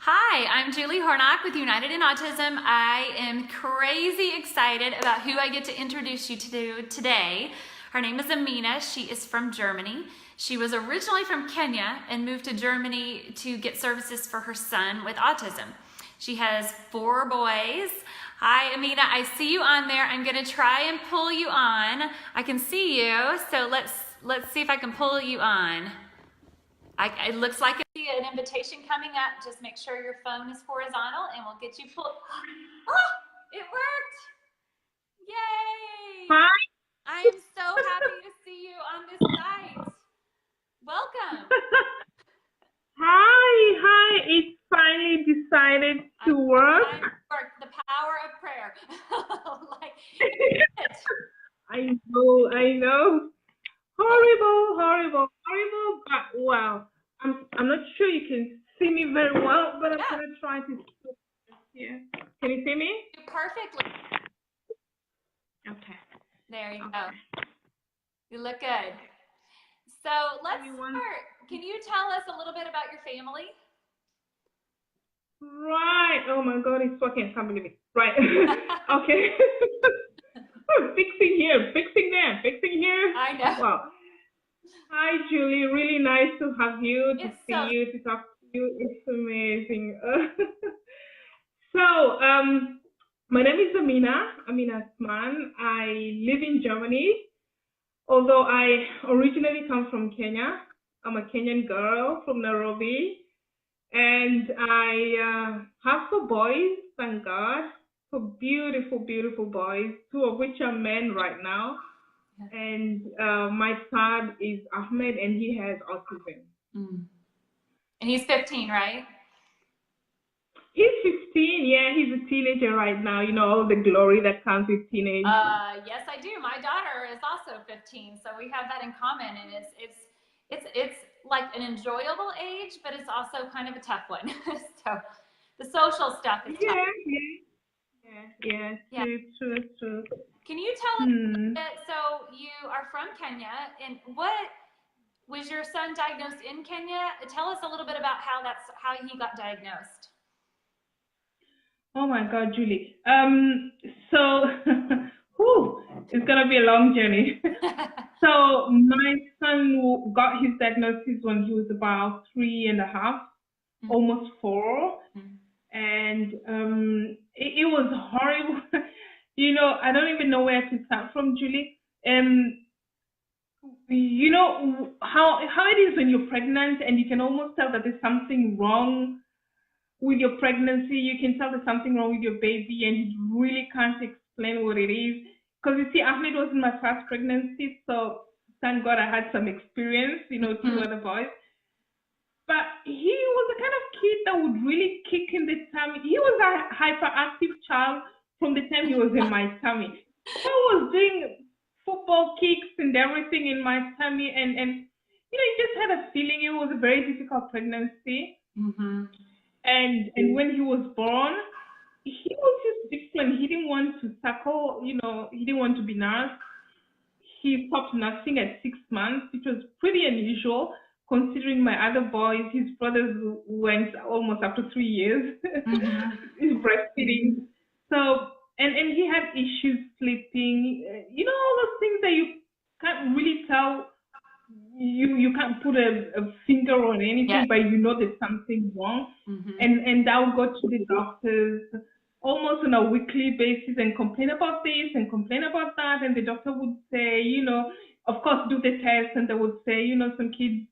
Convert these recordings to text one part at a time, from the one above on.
Hi, I'm Julie Hornock with United in Autism. I am crazy excited about who I get to introduce you to today. Her name is Amina. She is from Germany. She was originally from Kenya and moved to Germany to get services for her son with autism. She has 4 boys. Hi, Amina. I see you on there. I'm going to try and pull you on. I can see you, so let's see if I can pull you on. It looks like an invitation coming up. Just make sure your phone is horizontal and we'll get you pulled. Oh, it worked. Yay. Hi. I'm so happy to see you on this site. Welcome. Hi. It's finally decided to work. The power of prayer. I know. Horrible. But wow, I'm not sure you can see me very well, but I'm gonna try to here. Can you see me? Perfectly. Okay. There you go. You look good. So let's start. Can you tell us a little bit about your family? Right. Oh my God, it's working. I can't believe it. Right. Okay. Fixing here, fixing there, fixing here. I know. Wow. Hi, Julie. Really nice to have you, to see you, to talk to you. It's amazing. My name is Amina Athman. I live in Germany, although I originally come from Kenya. I'm a Kenyan girl from Nairobi, and I have 4 boys, thank God. 4 beautiful boys, 2 of which are men right now. And my son is Ahmed, and he has autism. And he's 15, right? He's 15. Yeah, he's a teenager right now. You know, all the glory that comes with teenage. Yes, I do. My daughter is also 15, so we have that in common, and it's like an enjoyable age, but it's also kind of a tough one. So the social stuff is tough. Yeah. True. Can you tell us a bit? So you are from Kenya, and what was your son diagnosed in Kenya? Tell us a little bit about how he got diagnosed. Oh my God, Julie. So, it's gonna be a long journey. So my son got his diagnosis when he was about 3.5, almost 4. And it was horrible. You know, I don't even know where to start from, Julie. You know how it is when you're pregnant, and you can almost tell that there's something wrong with your pregnancy. You can tell there's something wrong with your baby, and you really can't explain what it is. Because you see, Ahmed wasn't my first pregnancy, so thank God I had some experience, 2 other boys. But he was the kind of kid that would really kick in the tummy. He was a hyperactive child from the time he was in my tummy. I was doing football kicks and everything in my tummy, and you just had a feeling it was a very difficult pregnancy. And when he was born, he was just different. He didn't want to suckle, he didn't want to be nursed. He stopped nursing at 6 months, which was pretty unusual considering my other boys, his brothers went almost up to 3 years breastfeeding. So, and he had issues sleeping, all those things that you can't really tell. You can't put a finger on anything, but you know there's something wrong. And I would go to the doctors almost on a weekly basis and complain about this and complain about that. And the doctor would say, of course, do the test, and they would say, some kids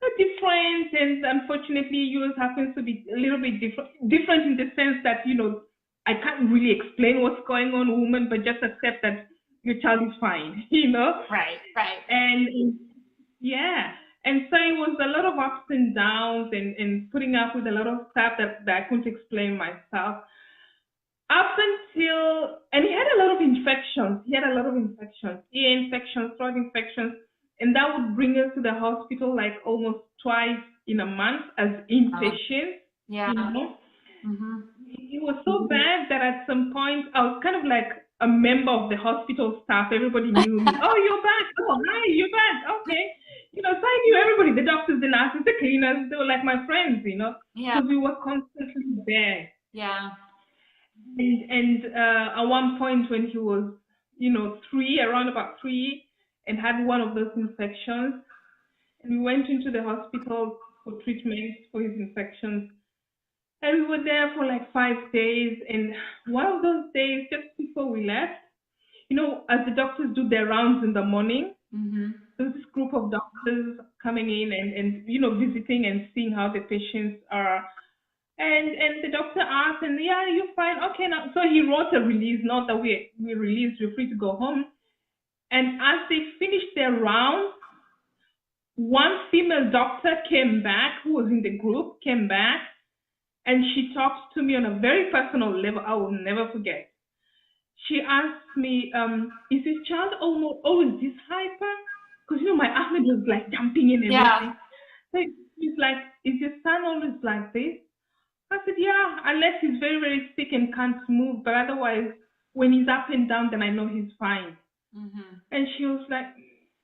are different, and unfortunately yours happens to be a little bit different in the sense that, I can't really explain what's going on, woman, but just accept that your child is fine, Right. And yeah. And so it was a lot of ups and downs, and putting up with a lot of stuff that I couldn't explain myself. Up until, and he had a lot of infections. Ear infections, throat infections, and that would bring us to the hospital like almost twice in a month as inpatients. Yeah. It was so bad that at some point I was kind of like a member of the hospital staff. Everybody knew me. Oh, you're back. Oh, hi, you're back. Okay. So I knew everybody, the doctors, the nurses, the cleaners, they were like my friends, Yeah. because we were constantly there. Yeah. And at one point when he was, around about 3, and had one of those infections, and we went into the hospital for treatment for his infections. And we were there for like 5 days. And one of those days, just before we left, as the doctors do their rounds in the morning, Mm-hmm. there was this group of doctors coming in and visiting and seeing how the patients are. And the doctor asked, and yeah, you're fine. Okay, now. So he wrote a release, not that we released, you're free to go home. And as they finished their rounds, one female doctor came back, who was in the group, came back, and she talked to me on a very personal level I will never forget. She asked me, is this child always this hyper? Because, my Ahmed was like jumping in and everything. So she's like, is your son always like this? I said, yeah, unless he's very, very sick and can't move. But otherwise, when he's up and down, then I know he's fine. Mm-hmm. And she was like,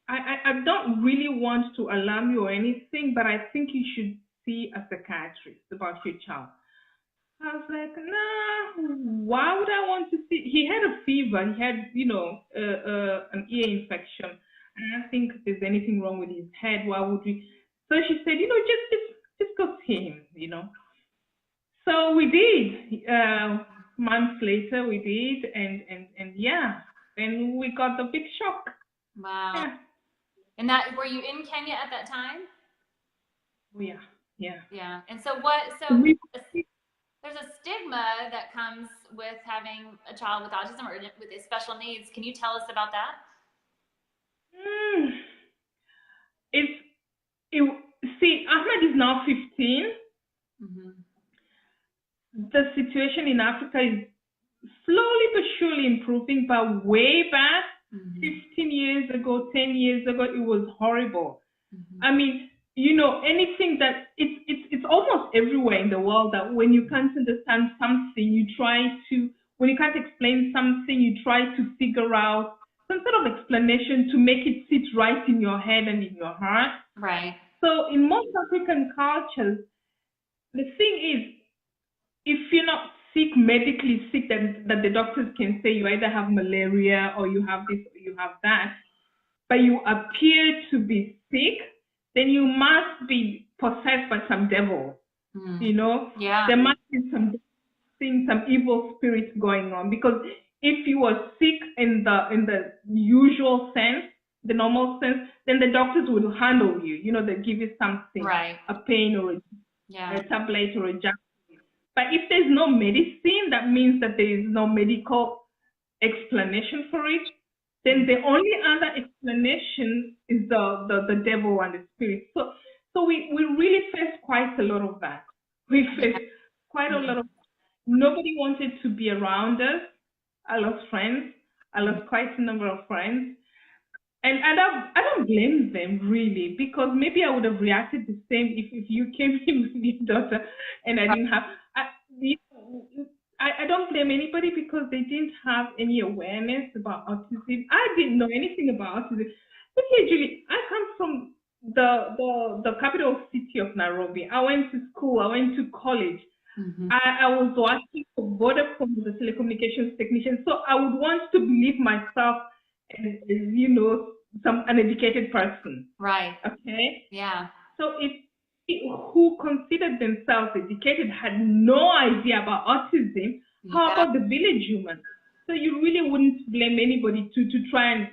I don't really want to alarm you or anything, but I think you should see a psychiatrist about your child. I was like, nah, why would I want to see? He had a fever. He had, an ear infection. I don't think there's anything wrong with his head. Why would we? So she said, just go see him. So we did. Months later, we did, and yeah, then we got the big shock. Wow. Yeah. And were you in Kenya at that time? Oh, yeah. Yeah. Yeah. And so there's a stigma that comes with having a child with autism or with special needs. Can you tell us about that? See, Ahmed is now 15. Mm-hmm. The situation in Africa is slowly but surely improving, but way back, 15 years ago, 10 years ago, it was horrible. Mm-hmm. I mean, anything that it's almost everywhere in the world that when you can't understand something, when you can't explain something, you try to figure out some sort of explanation to make it sit right in your head and in your heart. Right. So in most African cultures, the thing is, if you're not sick, medically sick, that the doctors can say you either have malaria or you have this or you have that, but you appear to be sick, then you must be possessed by some devil. Yeah. There must be some evil spirit going on, because if you are sick in the usual sense, the normal sense, then the doctors will handle you. They give you something, right, a pain or a tablet or a jab. But if there's no medicine, that means that there is no medical explanation for it. Then the only other explanation is the devil and the spirit. So we really faced quite a lot of that. We faced quite a lot of. Nobody wanted to be around us. I lost friends. I lost quite a number of friends. And I don't blame them really, because maybe I would have reacted the same if you came in with your daughter and I didn't have. I don't blame anybody because they didn't have any awareness about autism. I didn't know anything about autism. Okay, Julie, I come from the capital city of Nairobi. I went to school. I went to college. Mm-hmm. I was working for Vodafone as a telecommunications technician. So I would want to believe myself as some uneducated person. Right. Okay. Yeah. So if people who considered themselves educated had no idea about autism, how about the village human? So you really wouldn't blame anybody to try and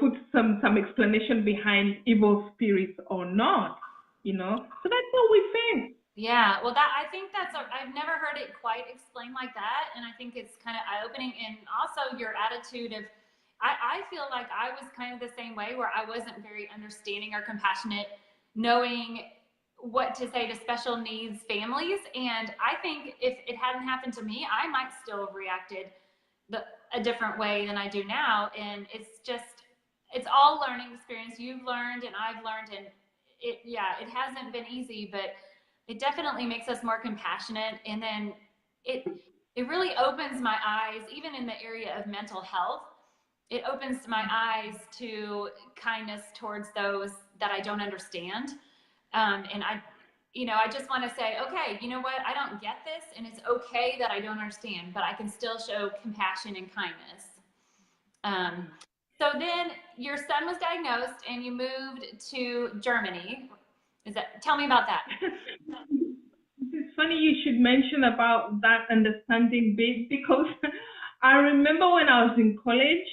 put some explanation behind evil spirits or not. So that's what we face. Yeah, well, I think I've never heard it quite explained like that, and I think it's kind of eye-opening. And also your attitude of, I feel like I was kind of the same way, where I wasn't very understanding or compassionate, knowing what to say to special needs families. And I think if it hadn't happened to me, I might still have reacted a different way than I do now. And it's all learning experience. You've learned and I've learned, and it hasn't been easy, but it definitely makes us more compassionate. And then it really opens my eyes, even in the area of mental health. it opens my eyes to kindness towards those that I don't understand. And I just want to say, okay, you know what? I don't get this, and it's okay that I don't understand, but I can still show compassion and kindness. So then your son was diagnosed and you moved to Germany. Tell me about that. It's funny you should mention about that understanding bit because I remember when I was in college,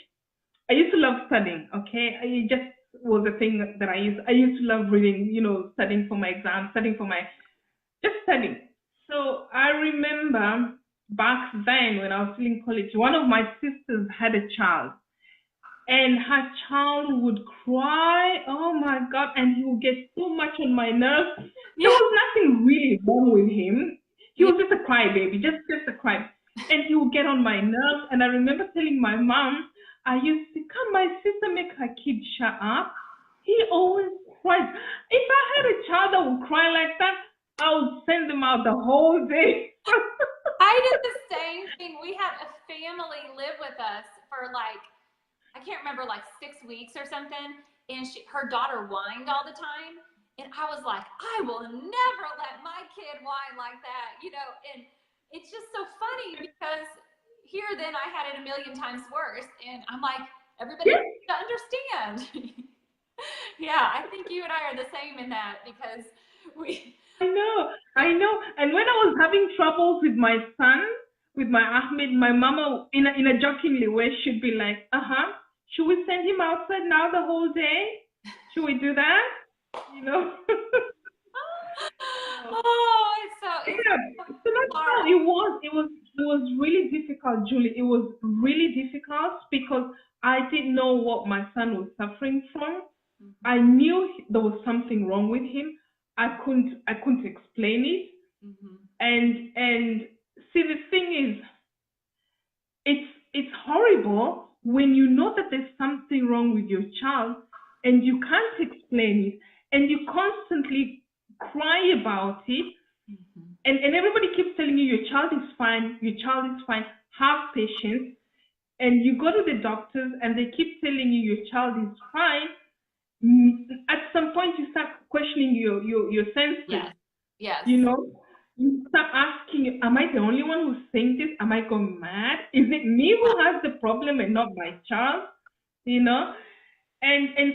I used to love studying, okay? It just was a thing that I used to love reading, studying for my exams, just studying. So I remember back then when I was still in college, one of my sisters had a child and her child would cry, oh my God, and he would get so much on my nerves. There was nothing really wrong with him. He was just a crybaby, just a cry. And he would get on my nerves. And I remember telling my mom, I used to come, my sister make her kid shut up. He always cries. If I had a child that would cry like that, I would send them out the whole day. I did the same thing. We had a family live with us for I can't remember, 6 weeks or something. And her daughter whined all the time. And I was like, I will never let my kid whine like that, and it's just so funny because here then I had it a million times worse. And I'm like, everybody needs to understand. Yeah, I think you and I are the same in that because I know. And when I was having troubles with my son, with my Ahmed, my mama, in a jokingly way, she'd be like, should we send him outside now the whole day? Should we do that? Oh, it's so that's how it was. It was really difficult, Julie. It was really difficult because I didn't know what my son was suffering from. I knew there was something wrong with him. I couldn't explain it. And see, the thing is, it's horrible when you know that there's something wrong with your child and you can't explain it and you constantly cry about it. And everybody keeps telling you your child is fine, have patience. And you go to the doctors and they keep telling you your child is fine. At some point you start questioning your senses. Yes. You start asking, am I the only one who's saying this? Am I going mad? Is it me who has the problem and not my child? And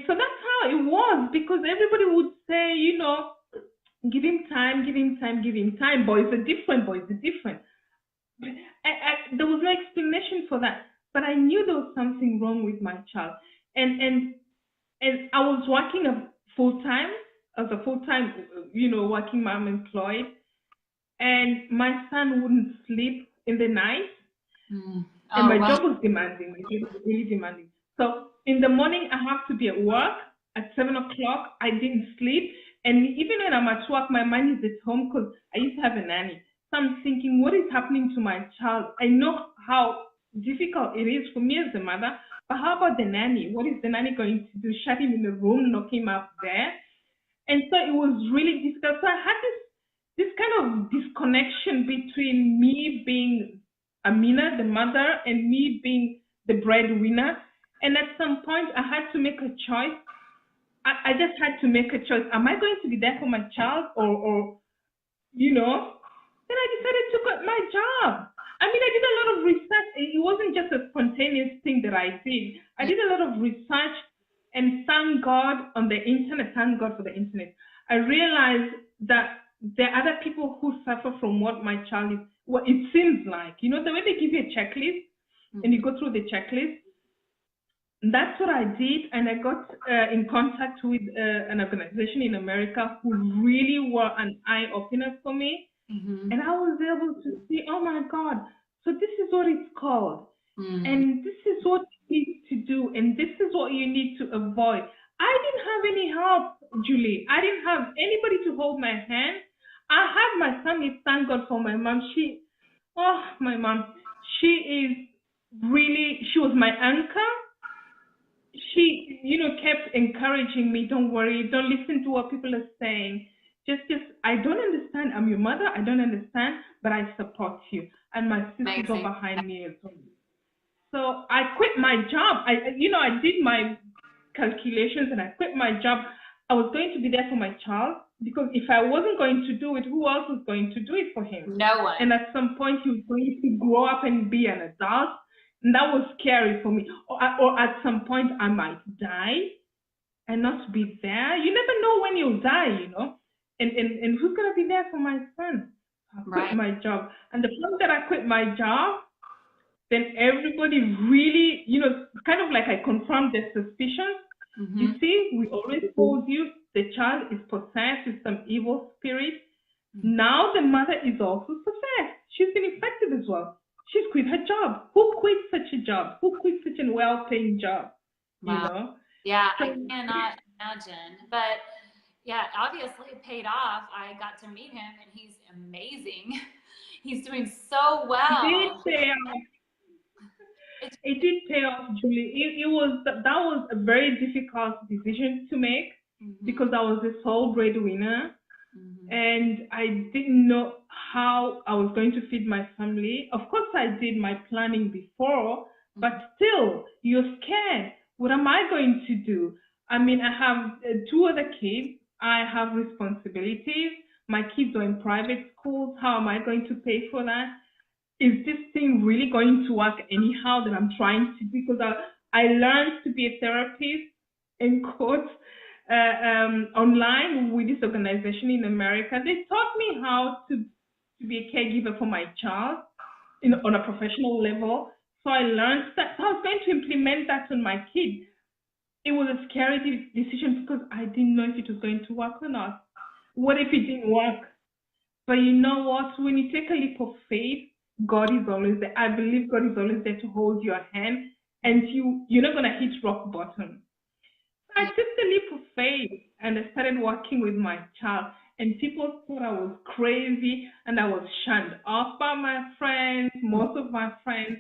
so that's how it was, because everybody would say, give him time, boys are different. There was no explanation for that, but I knew there was something wrong with my child. And I was working full-time, as a full-time, working mom, employed, and my son wouldn't sleep in the night. And my job was demanding. It was really demanding. So in the morning, I have to be at work at 7 o'clock. I didn't sleep. And even when I'm at work, my mind is at home because I used to have a nanny. So I'm thinking, what is happening to my child? I know how difficult it is for me as a mother, but how about the nanny? What is the nanny going to do? Shut him in the room, lock him up there? And so it was really difficult. So I had this kind of disconnection between me being Amina, the mother, and me being the breadwinner. And at some point, I had to make a choice. I just had to make a choice. Am I going to be there for my child or Then I decided to quit my job. I mean, I did a lot of research. It wasn't just a spontaneous thing that I did. I did a lot of research, and thank God on the internet, thank God for the internet. I realized that there are other people who suffer from what my child is, what it seems like. The way they give you a checklist and you go through the checklist. That's what I did, and I got in contact with an organization in America who really were an eye-opener for me. And I was able to see, oh my God, so this is what it's called. And this is what you need to do, and this is what you need to avoid. I didn't have any help, Julie. I didn't have anybody to hold my hand. I have my family, thank God for my mom. My mom, she was my anchor. She, kept encouraging me, don't worry, don't listen to what people are saying. Just, I don't understand. I'm your mother. I don't understand, but I support you. And my sisters are behind me as well. So I quit my job. I did my calculations and I quit my job. I was going to be there for my child because if I wasn't going to do it, who else was going to do it for him? No one. And at some point, he was going to grow up and be an adult. And that was scary for me. Or at some point, I might die and not be there. You never know when you'll die. And who's going to be there for my son? I quit my job. And the fact that I quit my job, then everybody really, kind of like I confirmed their suspicions. Mm-hmm. You see, we always told you the child is possessed with some evil spirit. Mm-hmm. Now the mother is also possessed. She's been infected as well. She's quit her job. Who quits such a job? Who quits such a well-paying job? Wow. Yeah, so, I cannot imagine. But yeah, obviously it paid off. I got to meet him and he's amazing. He's doing so well. It did pay off. It did pay off, Julie. That was a very difficult decision to make because I was the sole breadwinner and I didn't know how I was going to feed my family. Of course, I did my planning before, but still, you're scared. What am I going to do? I mean, I have 2 other kids. I have responsibilities. My kids are in private schools. How am I going to pay for that? Is this thing really going to work anyhow that I'm trying to do? Because I learned to be a therapist in quotes online with this organization in America. They taught me how to be a caregiver for my child on a professional level. So I learned that. So I was going to implement that on my kids. It was a scary decision because I didn't know if it was going to work or not. What if it didn't work? But you know what? When you take a leap of faith, God is always there. I believe God is always there to hold your hand, and you're not going to hit rock bottom. So I took the leap of faith and I started working with my child, and people thought I was crazy and I was shunned off by my friends, most of my friends,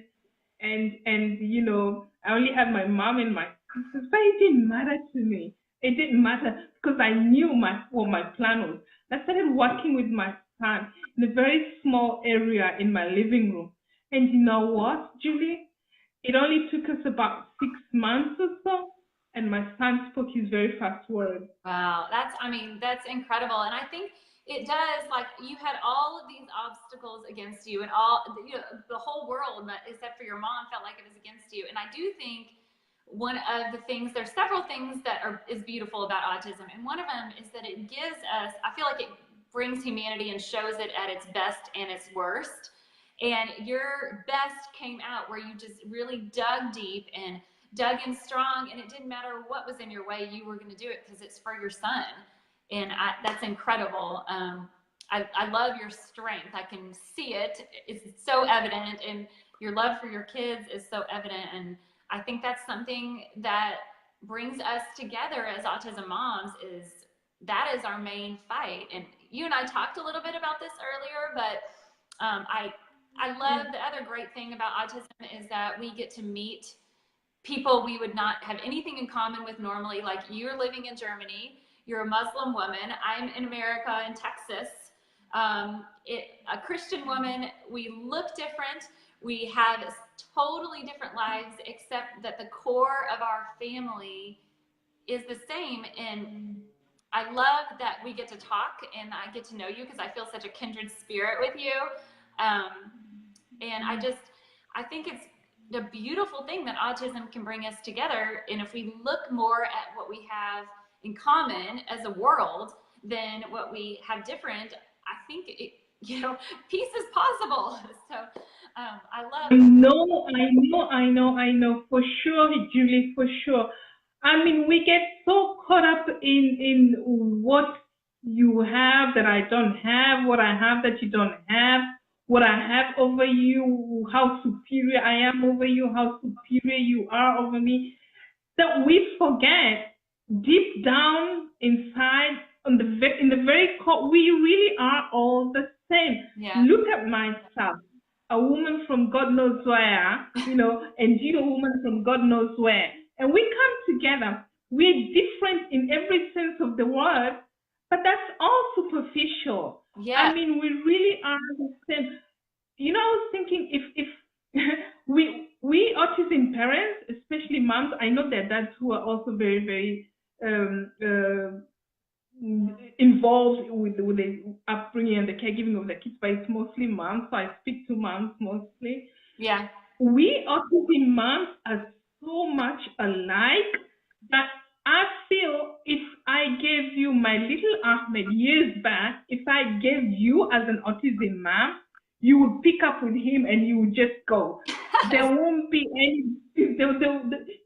and I only had my mom and my sisters, but it didn't matter to me. It didn't matter because I knew what my plan was. I started working with my son in a very small area in my living room. And you know what, Julie? It only took us about 6 months or so, and my son spoke his very first word. Wow, that's incredible. And I think it does, like, you had all of these obstacles against you and the whole world, except for your mom, felt like it was against you. And I do think one of the things, there's several things that is beautiful about autism. And one of them is that it gives us, I feel like it brings humanity and shows it at its best and its worst. And your best came out where you just really dug deep and dug in strong, and it didn't matter what was in your way, you were going to do it because it's for your son. And that's incredible. I love your strength. I can see it. It's so evident, and your love for your kids is so evident. And I think that's something that brings us together as autism moms, that is our main fight. And you and I talked a little bit about this earlier, but I love the other great thing about autism is that we get to meet people we would not have anything in common with normally. Like, you're living in Germany, you're a Muslim woman, I'm in America, in Texas, a Christian woman. We look different, we have totally different lives, except that the core of our family is the same. And I love that we get to talk and I get to know you because I feel such a kindred spirit with you. And I think it's the beautiful thing that autism can bring us together. And if we look more at what we have in common as a world than what we have different, I think peace is possible. So I love. I know, for sure, Julie, for sure. I mean, we get so caught up in what you have that I don't have, what I have that you don't have, what I have over you, how superior I am over you, how superior you are over me, that we forget deep down inside, in the very core, we really are all the same. Yeah. Look at myself, a woman from God knows where, and you, a woman from God knows where. And we come together. We're different in every sense of the word, but that's all superficial. Yeah. I mean, we really are the same. I was thinking if we autism parents, especially moms, I know that dads who are also very, very involved with the upbringing and the caregiving of the kids, but it's mostly moms. So I speak to moms mostly. Yeah. We autism moms are so much alike that I feel if I gave you my little Ahmed years back, if I gave you as an autism mom, you would pick up with him and you would just go. There won't be any,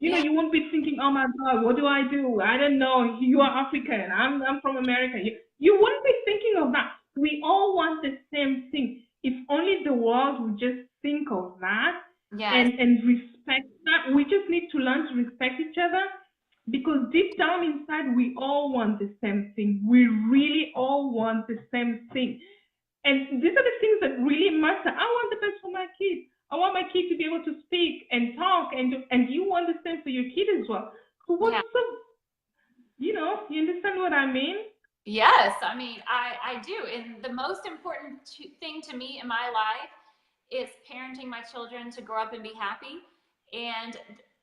Yeah. you won't be thinking, oh my God, what do I do? I don't know. You are African. I'm from America. You won't be thinking of that. We all want the same thing. If only the world would just think of that Yes. and respect that. We just need to learn to respect each other because deep down inside, we all want the same thing. We really all want the same thing. And these are the things that really matter. I want the best for my kids. I want my kid to be able to speak and talk, and you want the same for your kid as well. So what's Yeah. so, you understand what I mean? Yes, I mean, I do. And the most important thing to me in my life is parenting my children to grow up and be happy. And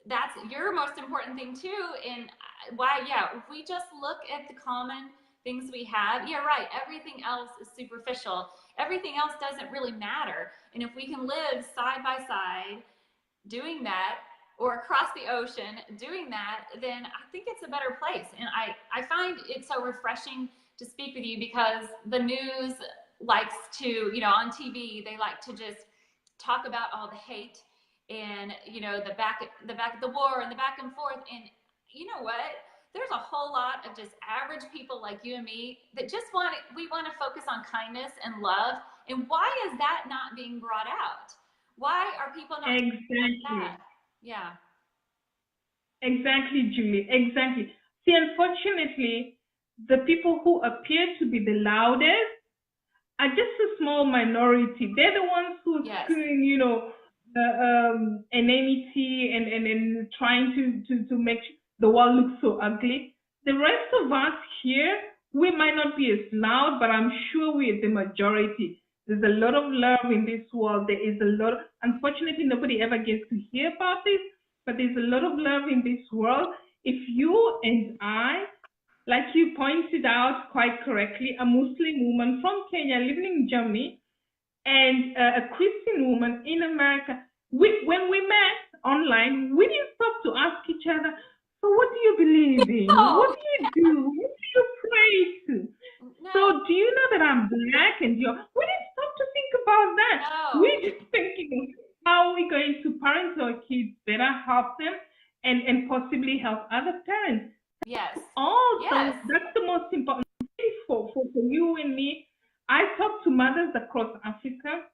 that's your most important thing too. And why, yeah, if we just look at the common things we have, yeah, right, everything else is superficial. Everything else doesn't really matter. And if we can live side by side doing that, or across the ocean doing that, then I think it's a better place. And I find it so refreshing to speak with you because the news likes to, on TV, they like to just talk about all the hate and, the back of the war and the back and forth. And you know what? There's a whole lot of just average people like you and me that just we want to focus on kindness and love. And why is that not being brought out? Why are people not Exactly. that? Yeah. Exactly, Julie. Exactly. See, unfortunately, the people who appear to be the loudest are just a small minority. They're the ones who are Yes. screaming, enmity and trying to make the world look so ugly. The rest of us here, we might not be as loud, but I'm sure we're the majority. There's a lot of love in this world. There is a lot. Unfortunately, nobody ever gets to hear about this, but there's a lot of love in this world. If you and I, like you pointed out quite correctly, a Muslim woman from Kenya living in Germany and a Christian woman in America, when we met online, we didn't stop to ask each other, so what do you believe in? No. What do you do? What do you pray to? No. So do you know that I'm black and you're... We didn't stop to think about that. No. We're just thinking of how we're going to parent our kids better, help them, and possibly help other parents. Yes. Also, Yes. that's the most important thing for you and me. I talk to mothers across Africa.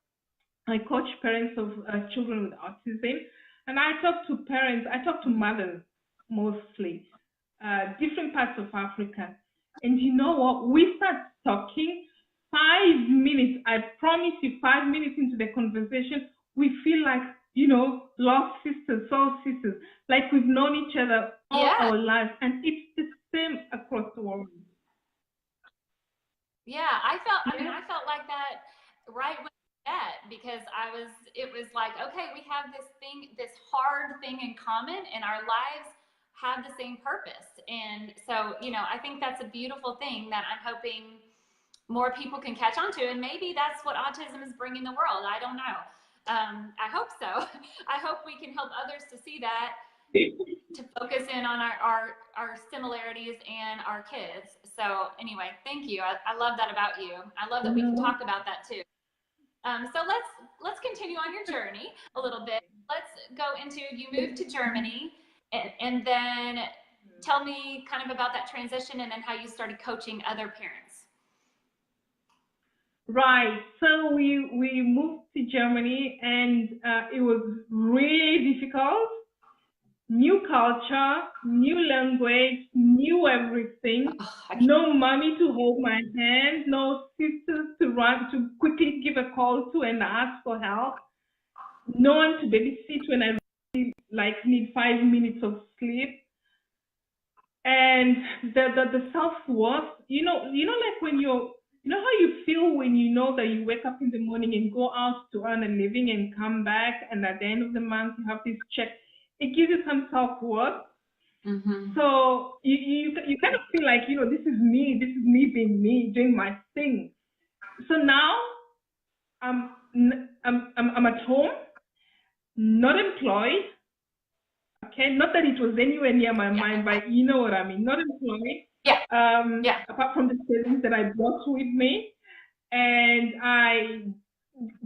I coach parents of children with autism, and I talk to mothers mostly, different parts of Africa. And you know what? We start talking 5 minutes. I promise you, 5 minutes into the conversation, we feel like, lost sisters, soul sisters, like we've known each other all our lives. And it's the same across the world. Yeah, I felt like that right when we met because it was like, okay, we have this hard thing in common and our lives have the same purpose. And so, I think that's a beautiful thing that I'm hoping more people can catch on to. And maybe that's what autism is bringing the world. I don't know. I hope so. I hope we can help others to see that, to focus in on our similarities and our kids. So anyway, thank you. I love that about you. I love that we can talk about that too. So let's continue on your journey a little bit. Let's go into, you moved to Germany and then tell me kind of about that transition and then how you started coaching other parents. Right. So we moved to Germany and it was really difficult. New culture, new language, new everything. No mommy to hold my hand, no sisters to run to quickly give a call to and ask for help. No one to babysit when I really need 5 minutes of sleep. And the self-worth, like when you're You know how you feel when you know that you wake up in the morning and go out to earn a living and come back, and at the end of the month you have this check. It gives you some self-worth. Mm-hmm. So you kind of feel like, this is me being me, doing my thing. So now I'm at home, not employed. Okay, not that it was anywhere near my Yeah. mind, but you know what I mean. Not employed. Yeah. Yeah. Apart from the savings that I brought with me, and I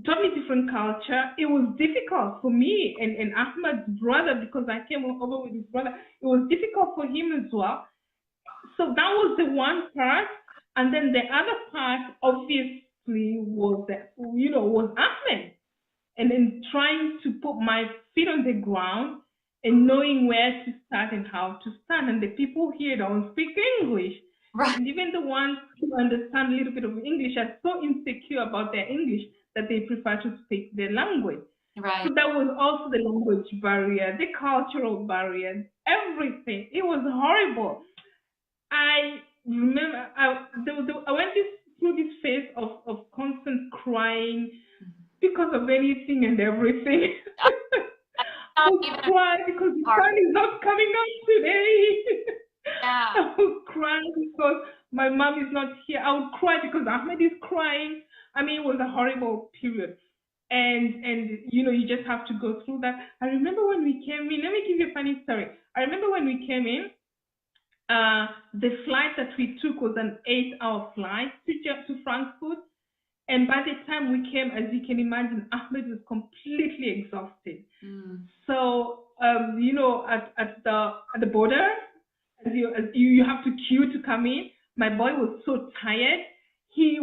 totally different culture. It was difficult for me and Ahmad's brother because I came over with his brother. It was difficult for him as well. So that was the one part, and then the other part obviously was that was Ahmed, and then trying to put my feet on the ground and knowing where to start and how to start. And the people here don't speak English. Right. And even the ones who understand a little bit of English are so insecure about their English that they prefer to speak their language. Right. So that was also the language barrier, the cultural barrier, everything. It was horrible. I remember I went through this phase of constant crying because of anything and everything. I would cry because the sun is not coming up today. Yeah. I would cry because my mom is not here. I would cry because Ahmed is crying. I mean, it was a horrible period. And you just have to go through that. I remember when we came in, let me give you a funny story. I remember when we came in, the flight that we took was an 8-hour flight to Frankfurt. And by the time we came, as you can imagine, Ahmed was completely exhausted. So, at the border, as you have to queue to come in, my boy was so tired, he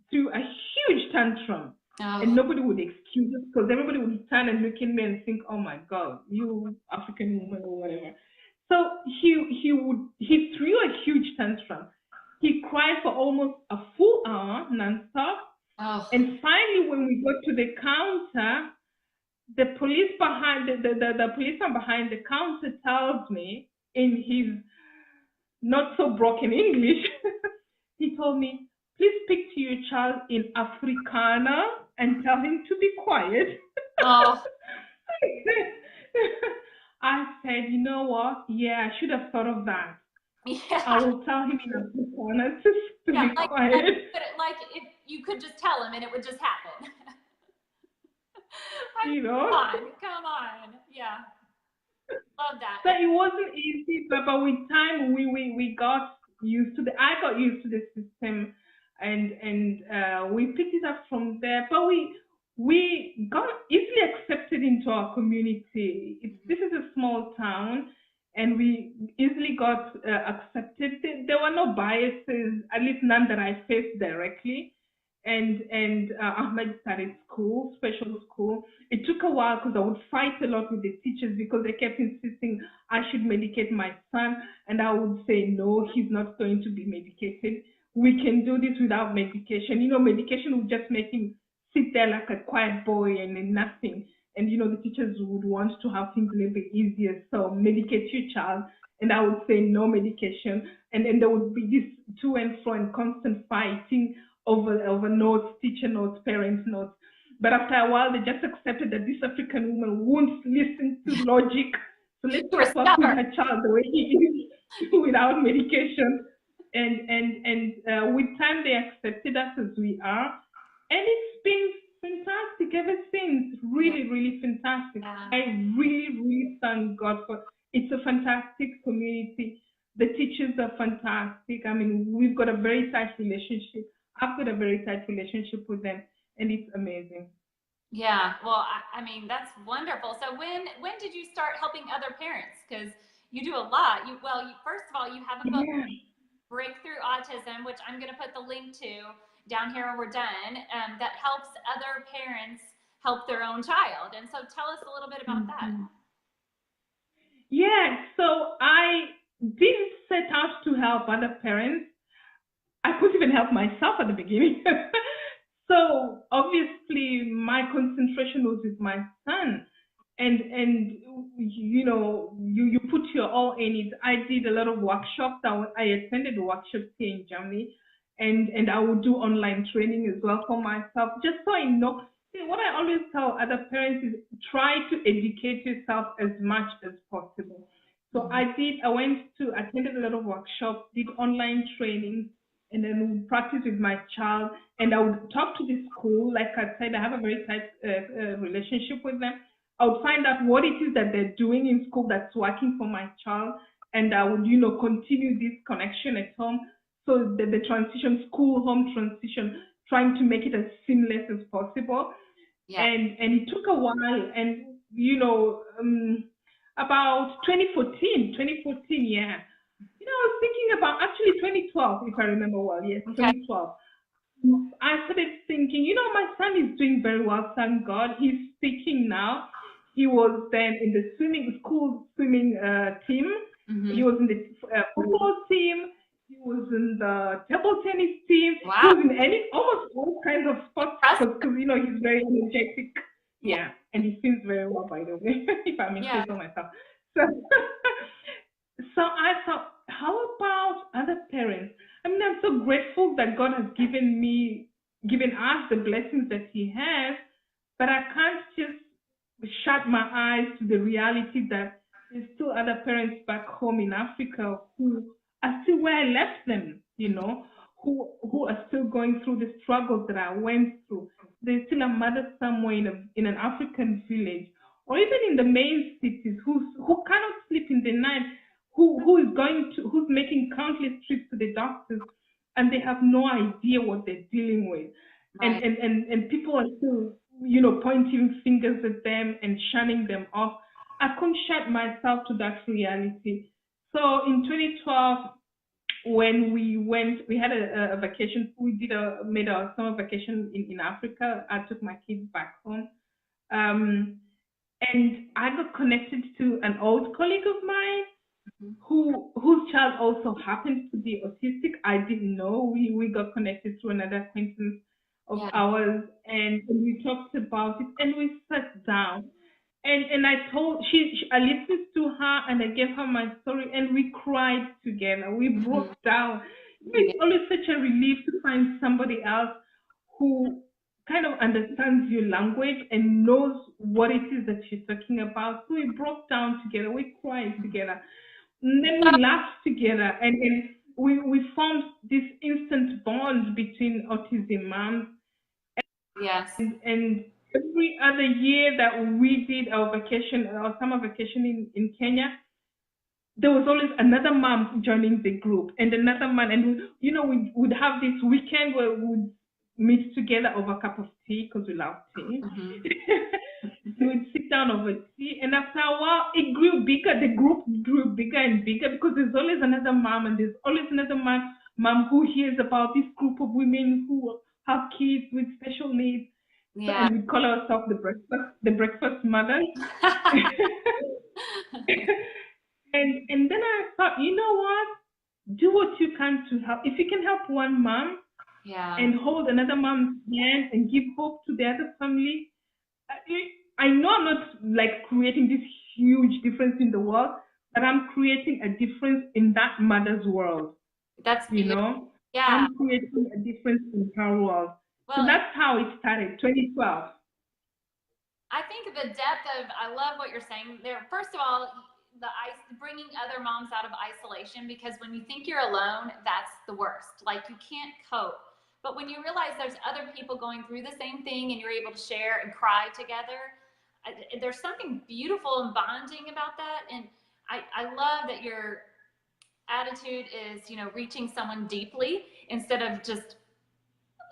threw a huge tantrum. Oh. And nobody would excuse us because everybody would turn and look at me and think, "Oh my God, you African woman or whatever." So he threw a huge tantrum. He cried for almost a full hour nonstop. Oh. And finally, when we got to the counter, the policeman behind the counter tells me in his not so broken English, he told me, "Please speak to your child in Afrikaner and tell him to be quiet." Oh. I said, "You know what? Yeah, I should have thought of that. Yeah. I will tell him in Afrikaner to be quiet." Like if you could just tell him and it would just happen. Come on. Yeah. Love that. So it wasn't easy, but with time we got used to I got used to the system, and we picked it up from there. But we got easily accepted into our community. This is a small town, and we easily got accepted. There were no biases, at least none that I faced directly. And Ahmed started school, special school. It took a while because I would fight a lot with the teachers because they kept insisting I should medicate my son, and I would say no, he's not going to be medicated. We can do this without medication. Medication would just make him sit there like a quiet boy and then nothing. And the teachers would want to have things a little bit easier, so medicate your child. And I would say no medication, and then there would be this to and fro and constant fighting over notes, teacher notes, parent notes. But after a while, they just accepted that this African woman won't listen to logic. So let's just work with her child the way he is without medication. And with time, they accepted us as we are. And it's been fantastic ever since. Really, really fantastic. Yeah. I really, really thank God for it's a fantastic community. The teachers are fantastic. I mean, we've got a very tight relationship. I've got a very tight relationship with them, and it's amazing. Yeah, well, I mean, that's wonderful. So when did you start helping other parents? Because you do a lot. First of all, you have a book, Breakthrough Autism, which I'm going to put the link to down here when we're done, that helps other parents help their own child. And so tell us a little bit about that. Yeah, so I didn't set out to help other parents. I couldn't even help myself at the beginning. So obviously my concentration was with my son, and you put your all in it. I did a lot of workshops. I attended workshops here in Germany, and I would do online training as well for myself, just so I know. See, what I always tell other parents is try to educate yourself as much as possible. So Mhm. I went to, attended a lot of workshops, did online training, and then would practice with my child. And I would talk to the school. Like I said, I have a very tight relationship with them. I would find out what it is that they're doing in school that's working for my child, and I would, continue this connection at home. So the transition, school home transition, trying to make it as seamless as possible. Yeah. And it took a while, and about 2014, yeah. I was thinking about actually 2012, if I remember well. Yes, Okay. 2012. I started thinking, my son is doing very well, thank God. He's speaking now. He was then in the school swimming team. He Hmm. was in the football team. He was in the table tennis team. He Wow. was in almost all kinds of sports Impressive. because he's very energetic. Yeah. Yeah, and he swims very well, by the way, if I may Yeah. say so myself. So, so I thought, how about other parents? I mean, I'm so grateful that God has given us the blessings that He has, but I can't just shut my eyes to the reality that there's still other parents back home in Africa who are still where I left them, who are still going through the struggles that I went through. There's still a mother somewhere in an African village, or even in the main cities, who cannot sleep in the night, who's making countless trips to the doctors, and they have no idea what they're dealing with, and Right. and and, and people are still pointing fingers at them and shunning them off. I couldn't shut myself to that reality. So in 2012, when we had a vacation. Made a summer vacation in Africa. I took my kids back home. Um, and I got connected to an old colleague of mine Mhm. whose child also happens to be autistic. I didn't know. We got connected through another acquaintance of Yeah. ours, and we talked about it, and we sat down, and I told I listened to her, and I gave her my story, and we cried together. We Mhm. broke down. Yeah. It's always such a relief to find somebody else who kind of understands your language and knows what it is that you're talking about. So we broke down together, we cried together, and then we laughed together, and we formed this instant bond between autism moms. Yes. And every other year that we did our vacation, our summer vacation in Kenya, there was always another mom joining the group and another man, and we would have this weekend where we would meet together over a cup of tea because we love tea. Hmm. We would sit down over tea, and after a while it grew bigger. The group grew bigger and bigger because there's always another mom, and there's always another mom who hears about this group of women who have kids with special needs. So, Yeah. and we call ourselves the breakfast mothers. And then I thought, you know what? Do what you can to help. If you can help one mom Yeah. and hold another mom's hand and give hope to the other family, I know I'm not like creating this huge difference in the world, but I'm creating a difference in that mother's world. That's You beautiful. know, Yeah. I'm creating a difference in her world. So Well, that's how it started, 2012. I think the depth of, I love what you're saying there. First of all, bringing other moms out of isolation, because when you think you're alone, that's the worst. Like you can't cope. But when you realize there's other people going through the same thing and you're able to share and cry together, there's something beautiful and bonding about that. And I love that your attitude is, reaching someone deeply instead of just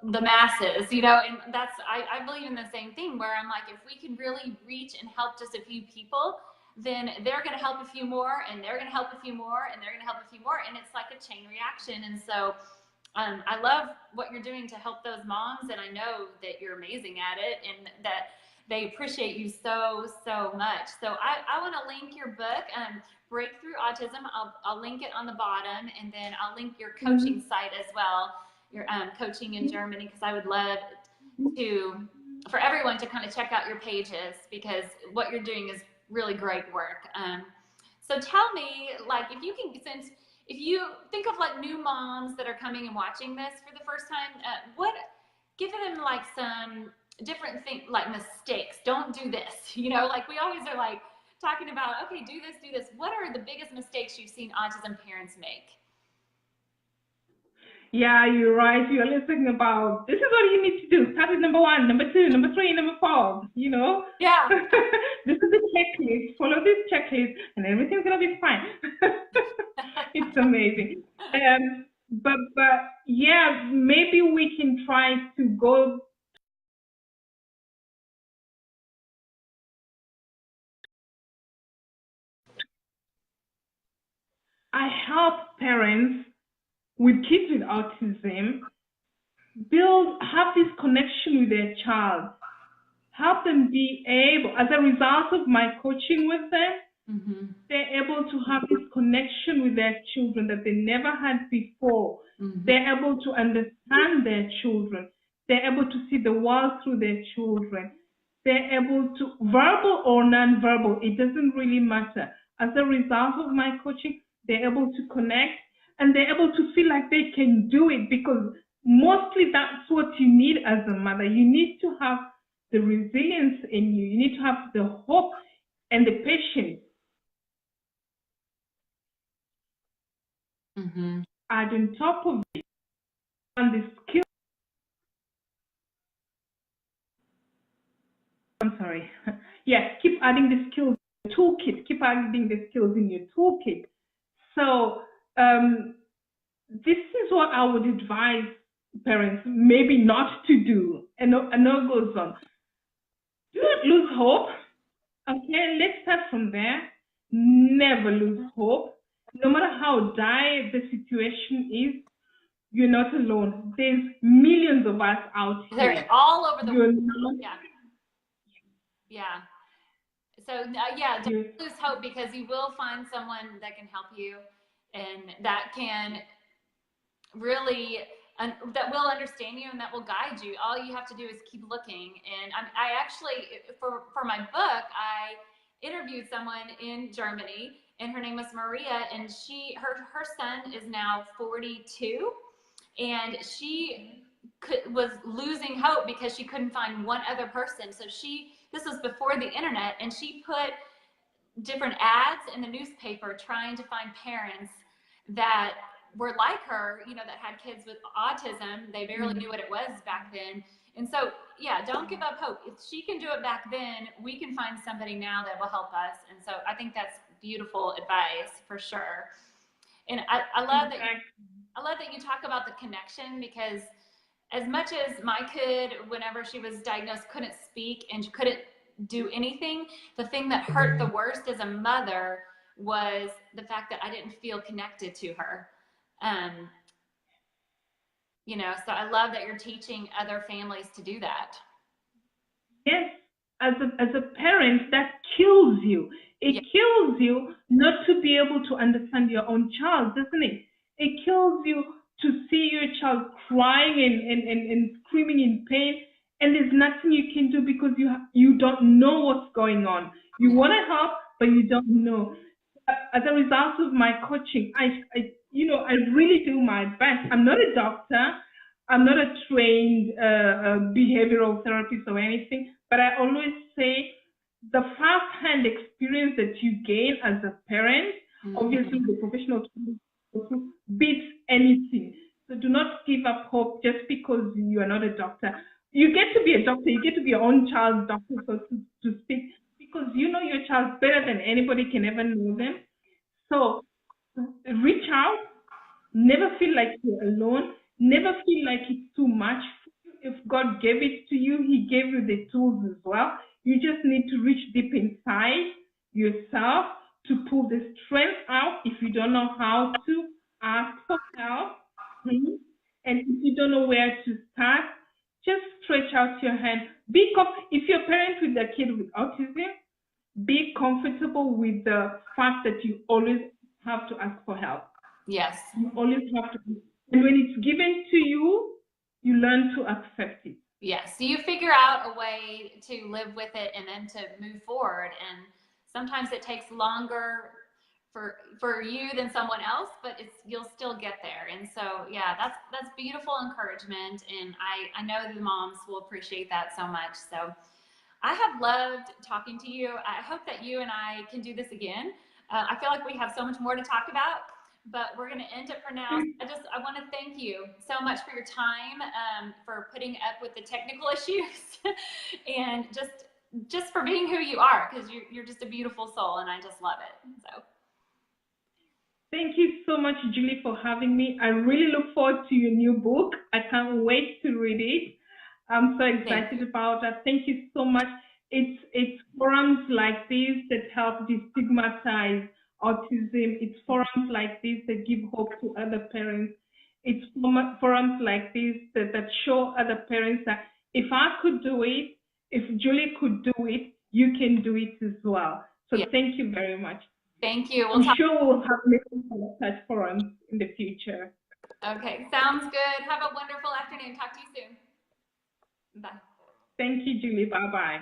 the masses, and I believe in the same thing where I'm like, if we can really reach and help just a few people, then they're going to help a few more, and they're going to help a few more, and they're going to help a few more, and it's like a chain reaction. And so I love what you're doing to help those moms, and I know that you're amazing at it, and that they appreciate you so, so much. So I want to link your book, Breakthrough Autism. I'll link it on the bottom, and then I'll link your coaching Mhm. site as well, your coaching in Germany, because I would love for everyone to kind of check out your pages, because what you're doing is really great work. So tell me, like, if you can, since if you think of like new moms that are coming and watching this for the first time, give them like some different things, like mistakes. Don't do this. You know, like we always are like talking about, okay, do this, do this. What are the biggest mistakes you've seen autism parents make? Yeah, you're right. You're listening about this is what you need to do. Start with number 1, number 2, number 3, number 4. You know. Yeah. This is the checklist. Follow this checklist, and everything's gonna be fine. It's amazing. But yeah, maybe we can try to go. I help parents with kids with autism have this connection with their child, help them be able, as a result of my coaching with them, they're able to have this connection with their children that they never had before. They're able to understand their children. They're able to see the world through their children. They're able to, verbal or non-verbal, it doesn't really matter. As a result of my coaching, they're able to connect and they're able to feel like they can do it, because mostly that's what you need as a mother. You need to have the resilience in you. You need to have the hope and the patience. And on top of it, and the skill. I'm sorry. Yeah, keep adding the skills in your toolkit. Keep adding the skills in your toolkit. So this is what I would advise parents maybe not to do. And no goes on. Do not lose hope. Okay, let's start from there. Never lose hope. No matter how dire the situation is, you're not alone. There's millions of us out here. They're all over the world. Yeah. Yeah. So yeah, don't lose hope, because you will find someone that can help you and that can really, that will understand you and that will guide you. All you have to do is keep looking. And I actually, for my book, I interviewed someone in Germany, and her name was Maria, and her son is now 42, and she was losing hope because she couldn't find one other person. So this was before the internet, and she put different ads in the newspaper trying to find parents that were like her, you know, that had kids with autism. They barely knew what it was back then. And so, yeah, don't give up hope. If she can do it back then, we can find somebody now that will help us. And so I think that's beautiful advice for sure. And I love that you talk about the connection, because as much as my kid, whenever she was diagnosed, couldn't speak and couldn't do anything, the thing that hurt the worst as a mother was the fact that I didn't feel connected to her. You know, so I love that you're teaching other families to do that. Yes, as a parent, that kills you. It kills you not to be able to understand your own child, doesn't it? It kills you to see your child crying and screaming in pain, and there's nothing you can do because you don't know what's going on. You want to help, but you don't know. As a result of my coaching, I really do my best. I'm not a doctor. I'm not a trained behavioral therapist or anything, but I always say the first-hand experience that you gain as a parent, obviously the professional beats anything. So do not give up hope just because you are not a doctor. You get to be a doctor. You get to be your own child's doctor, so to speak, because you know your child better than anybody can ever know them. So reach out. Never feel like you're alone. Never feel like it's too much. If God gave it to you, He gave you the tools as well. You just need to reach deep inside yourself to pull the strength out. If you don't know how to, ask for help. And if you don't know where to start, just stretch out your hand. If you're a parent with a kid with autism, be comfortable with the fact that you always have to ask for help. Yes. You always have to. And when it's given to you, you learn to accept it. Yes. So you figure out a way to live with it and then to move forward. And sometimes it takes longer for you than someone else, but you'll still get there. And so yeah, that's beautiful encouragement, and I know the moms will appreciate that so much. So I have loved talking to you. I hope that you and I can do this again. I feel like we have so much more to talk about, but we're going to end it for now. I want to thank you so much for your time, for putting up with the technical issues, and just for being who you are, because you're just a beautiful soul, and I just love it. So. Thank you so much, Julie, for having me. I really look forward to your new book. I can't wait to read it. I'm so excited about that. Thank you so much. It's forums like this that help destigmatize autism. It's forums like this that give hope to other parents. It's forums like this that show other parents that if I could do it, if Julie could do it, you can do it as well. So Thank you very much. Thank you. I'm sure we'll have such forums in the future. Okay, sounds good. Have a wonderful afternoon. Talk to you soon. Bye. Thank you, Julie. Bye-bye.